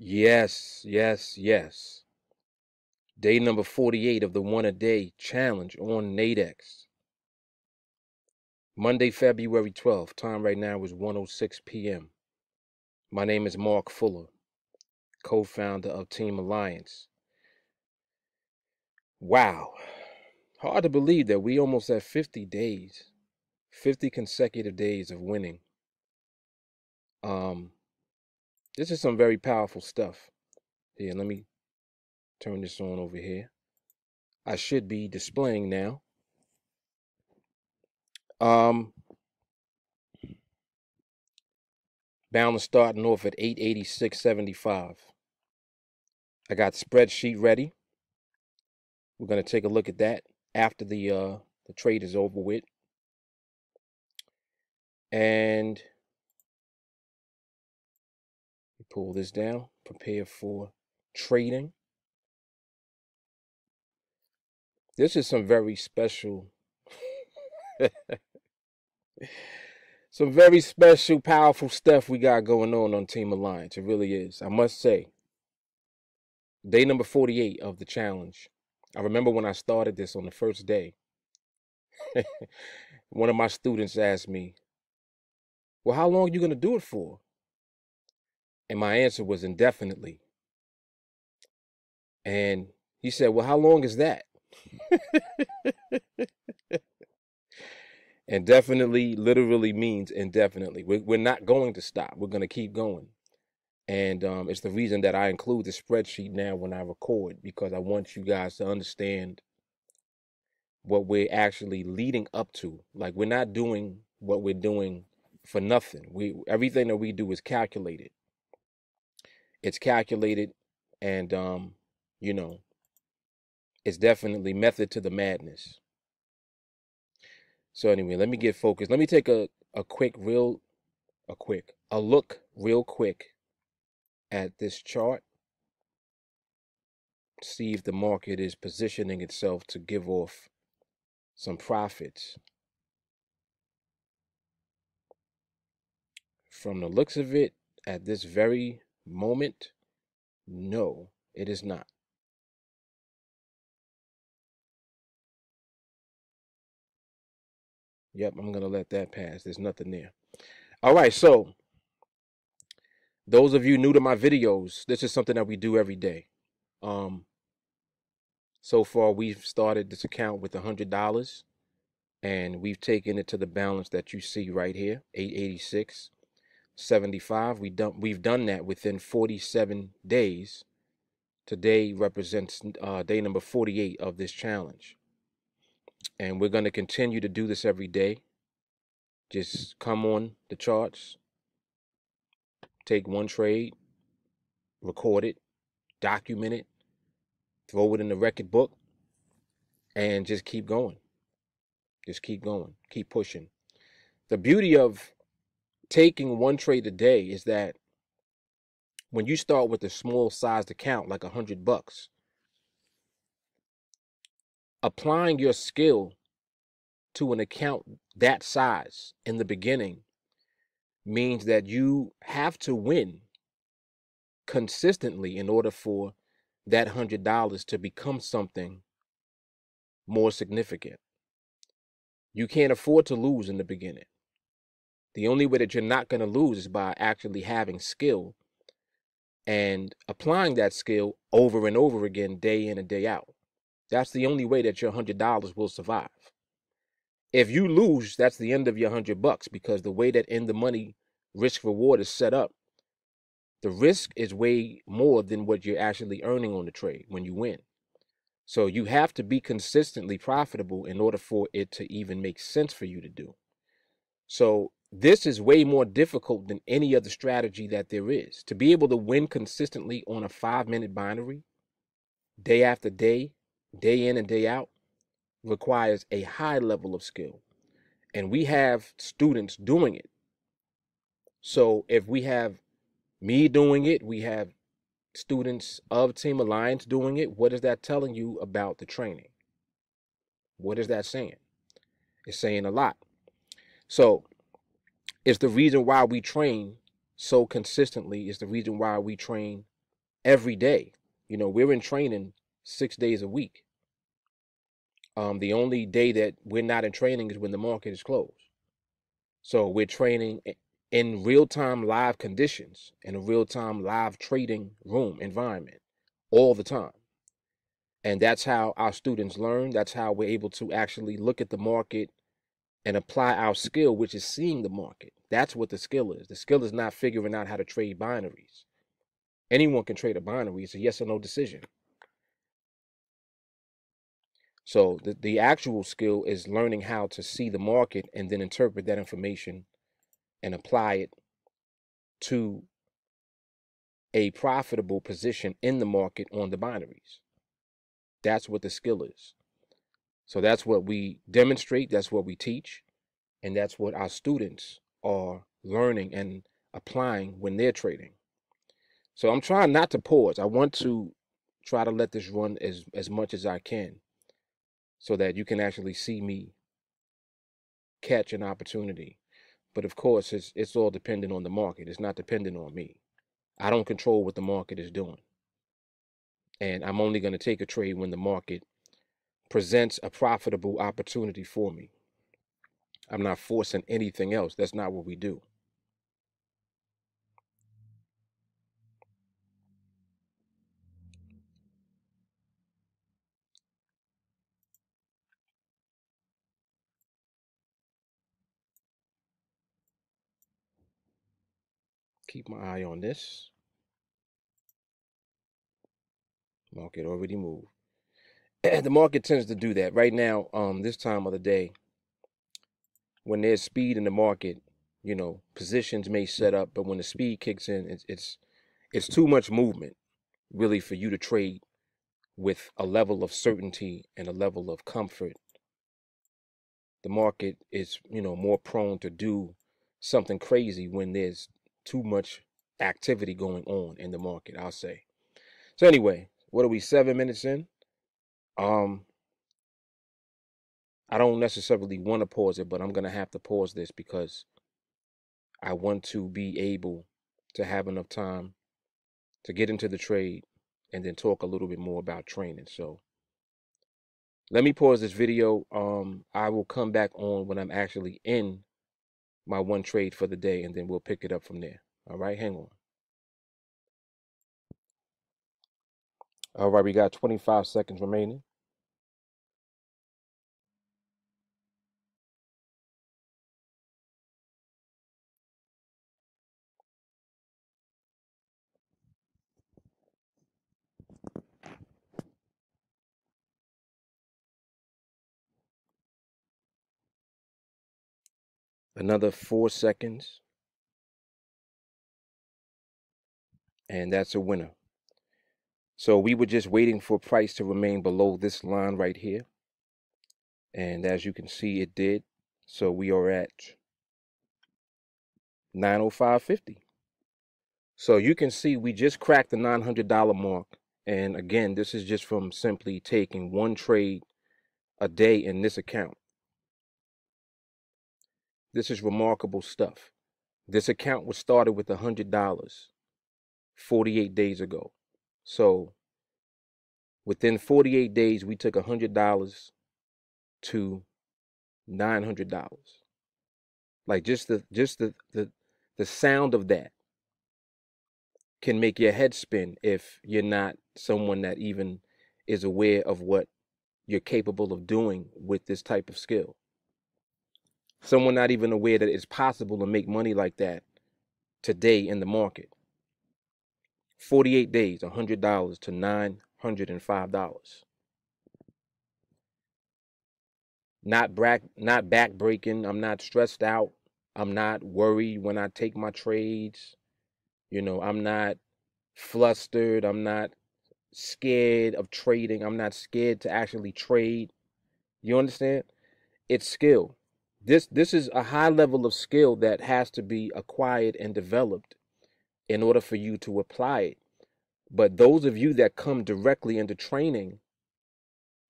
Yes, yes, yes. Day number 48 of the one a day challenge on Nadex. Monday, February 12th. Time right now is 1:06 p.m. My name is Mark Fuller, co-founder of Team Alliance. Wow. Hard to believe that we almost have 50 days, 50 consecutive days of winning. Um, this is some very powerful stuff. Here, let me turn this on over here. I should be displaying now. Um, Balance starting off at 886.75. I got the spreadsheet ready. We're going to take a look at that after the trade is over with. And pull this down, prepare for trading. This is some very special, some very special, powerful stuff we got going on Team Alliance. It really is. I must say, day number 48 of the challenge. I remember when I started this on the first day, one of my students asked me, well, how long are you going to do it for? And my answer was indefinitely. And he said, well, how long is that? Indefinitely literally means indefinitely. We're not going to stop. We're going to keep going. And it's the reason that I include the spreadsheet now when I record, because I want you guys to understand what we're actually leading up to. Like, we're not doing what we're doing for nothing. Everything that we do is calculated. It's calculated, and you know, it's definitely method to the madness. So anyway, let me get focused. Let me take a look real quick at this chart. See if the market is positioning itself to give off some profits. From the looks of it, at this very moment, no, it is not. Yep, I'm going to let that pass. There's nothing there. All right, so those of you new to my videos, this is something that we do every day. So far, we've started this account with $100, and we've taken it to the balance that you see right here, 886.75. We've done that within 47 days. Today represents day number 48 of this challenge. And we're going to continue to do this every day. Just come on the charts, take one trade, record it, document it, throw it in the record book, and just keep going. Just keep going, keep pushing. The beauty of taking one trade a day is that when you start with a small sized account, like $100, applying your skill to an account that size in the beginning means that you have to win consistently in order for that $100 to become something more significant. You can't afford to lose in the beginning. The only way that you're not going to lose is by actually having skill and applying that skill over and over again, day in and day out. That's the only way that your $100 will survive. If you lose, that's the end of your $100, because the way that in the money risk reward is set up, the risk is way more than what you're actually earning on the trade when you win. So you have to be consistently profitable in order for it to even make sense for you to do. So this is way more difficult than any other strategy that there is. To be able to win consistently on a 5-minute binary, day after day, day in and day out, requires a high level of skill. And we have students doing it. So if we have me doing it, we have students of Team Alliance doing it, what is that telling you about the training? What is that saying? It's saying a lot. So it's the reason why we train so consistently. It's the reason why we train every day. You know, we're in training 6 days a week. The only day that we're not in training is when the market is closed. So we're training in real-time live conditions in a real-time live trading room environment all the time. And that's how our students learn. That's how we're able to actually look at the market and apply our skill, which is seeing the market. That's what the skill is. The skill is not figuring out how to trade binaries. Anyone can trade a binary. It's a yes or no decision. So the actual skill is learning how to see the market and then interpret that information and apply it to a profitable position in the market on the binaries. That's what the skill is. So that's what we demonstrate, that's what we teach, and that's what our students are learning and applying when they're trading. So I'm trying not to pause. I want to try to let this run as much as I can so that you can actually see me catch an opportunity. But of course, it's all dependent on the market. It's not dependent on me. I don't control what the market is doing. And I'm only going to take a trade when the market presents a profitable opportunity for me. I'm not forcing anything else. That's not what we do. Keep my eye on this. Market already moved. The market tends to do that right now. This time of the day, when there's speed in the market, you know, positions may set up, but when the speed kicks in, it's too much movement, really, for you to trade with a level of certainty and a level of comfort. The market is, you know, more prone to do something crazy when there's too much activity going on in the market, I'll say. So anyway, what are we, 7 minutes in? I don't necessarily want to pause it, but I'm going to have to pause this because I want to be able to have enough time to get into the trade and then talk a little bit more about training. So let me pause this video. I will come back on when I'm actually in my one trade for the day, and then we'll pick it up from there. All right, hang on. All right, we got 25 seconds remaining. Another 4 seconds, and that's a winner. So we were just waiting for price to remain below this line right here. And as you can see, it did. So we are at 905.50. So you can see we just cracked the $900 mark. And again, this is just from simply taking one trade a day in this account. This is remarkable stuff. This account was started with $100 48 days ago. So within 48 days, we took $100 to $900. Like just the sound of that can make your head spin if you're not someone that even is aware of what you're capable of doing with this type of skill. Someone not even aware that it's possible to make money like that today in the market. 48 days, $100 to $905. Not back breaking. I'm not stressed out. I'm not worried when I take my trades. You know, I'm not flustered. I'm not scared of trading. I'm not scared to actually trade. You understand? It's skill. This is a high level of skill that has to be acquired and developed in order for you to apply it. But those of you that come directly into training,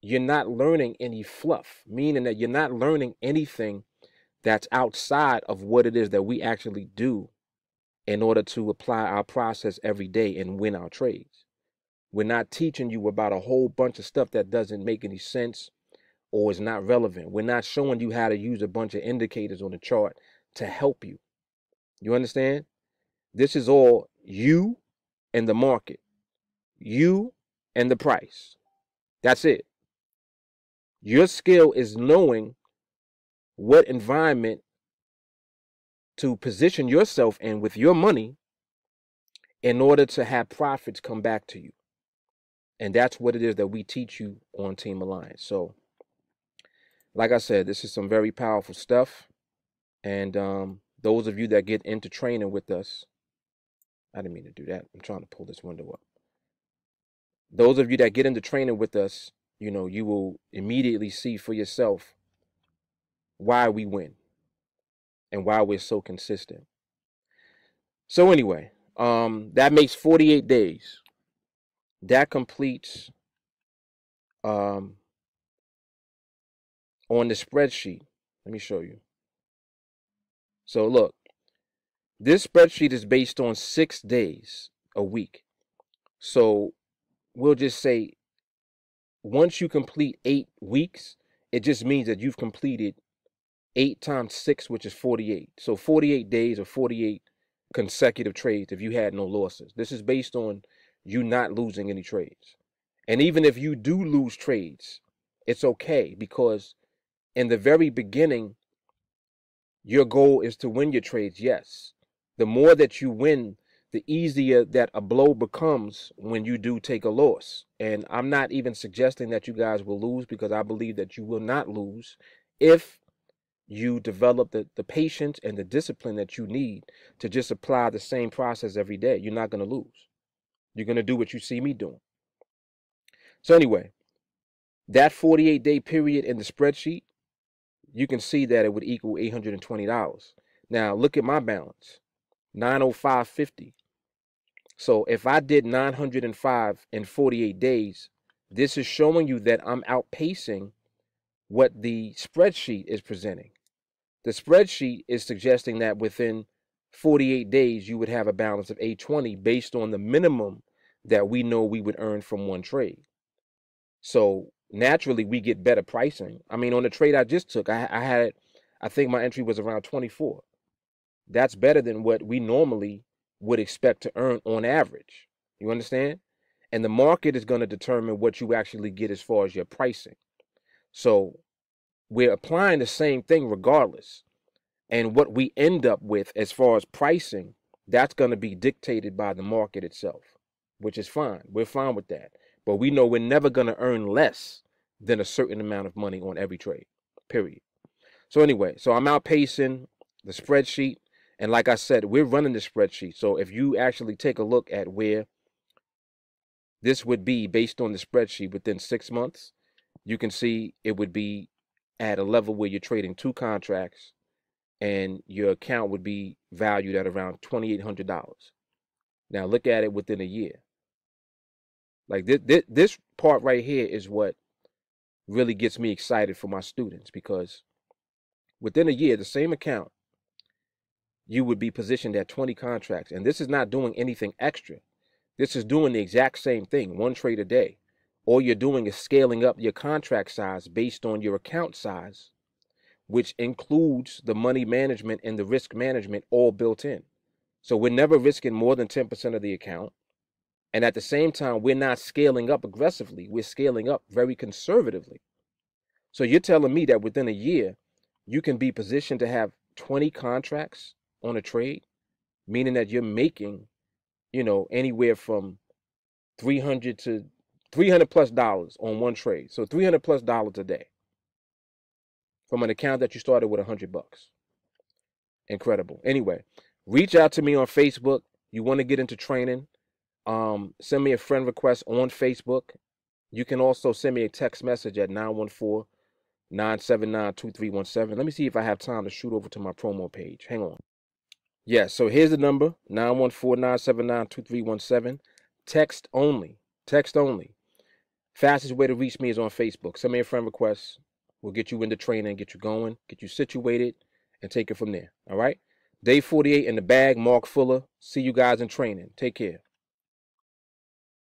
you're not learning any fluff, meaning that you're not learning anything that's outside of what it is that we actually do in order to apply our process every day and win our trades. We're not teaching you about a whole bunch of stuff that doesn't make any sense or is not relevant. We're not showing you how to use a bunch of indicators on the chart to help you. You understand? This is all you and the market, you and the price. That's it. Your skill is knowing what environment to position yourself in with your money in order to have profits come back to you. And that's what it is that we teach you on Team Alliance. So, like I said, this is some very powerful stuff. And those of you that get into training with us, I didn't mean to do that. I'm trying to pull this window up. Those of you that get into training with us, you know, you will immediately see for yourself why we win and why we're so consistent. So anyway, that makes 48 days. That completes on the spreadsheet. Let me show you. So look, this spreadsheet is based on 6 days a week. So we'll just say once you complete 8 weeks, it just means that you've completed 8 times 6, which is 48. So 48 days or 48 consecutive trades if you had no losses. This is based on you not losing any trades. And even if you do lose trades, it's okay, because in the very beginning, your goal is to win your trades, yes. The more that you win, the easier that a blow becomes when you do take a loss. And I'm not even suggesting that you guys will lose, because I believe that you will not lose if you develop the patience and the discipline that you need to just apply the same process every day. You're not going to lose. You're going to do what you see me doing. So anyway, that 48-day period in the spreadsheet, you can see that it would equal $820. Now look at my balance, $905.50. So if I did 905 in 48 days, this is showing you that I'm outpacing what the spreadsheet is presenting. The spreadsheet is suggesting that within 48 days, you would have a balance of $820 based on the minimum that we know we would earn from one trade. So naturally, we get better pricing. I mean, on the trade I just took, I think my entry was around 24. That's better than what we normally would expect to earn on average. You understand? And the market is going to determine what you actually get as far as your pricing. So we're applying the same thing regardless. And what we end up with as far as pricing, that's going to be dictated by the market itself, which is fine. We're fine with that. But we know we're never going to earn less than a certain amount of money on every trade, period. So anyway, so I'm outpacing the spreadsheet. And like I said, we're running the spreadsheet. So if you actually take a look at where this would be based on the spreadsheet within 6 months, you can see it would be at a level where you're trading 2 contracts and your account would be valued at around $2,800. Now look at it within a year. Like this part right here is what really gets me excited for my students, because within a year, the same account, you would be positioned at 20 contracts. And this is not doing anything extra. This is doing the exact same thing, 1 trade a day. All you're doing is scaling up your contract size based on your account size, which includes the money management and the risk management all built in. So we're never risking more than 10% of the account. And at the same time, we're not scaling up aggressively. We're scaling up very conservatively. So you're telling me that within a year, you can be positioned to have 20 contracts on a trade, meaning that you're making, you know, anywhere from $300 to $300+ on one trade. So $300+ a day from an account that you started with $100. Incredible. Anyway, reach out to me on Facebook. You want to get into training? Send me a friend request on Facebook. You can also send me a text message at 914-979-2317. Let me see if I have time to shoot over to my promo page. Hang on. Yeah, so here's the number, 914-979-2317. Text only. Text only. Fastest way to reach me is on Facebook. Send me a friend request. We'll get you into training, get you going, get you situated, and take it from there. All right? Day 48 in the bag, Mark Fuller. See you guys in training. Take care.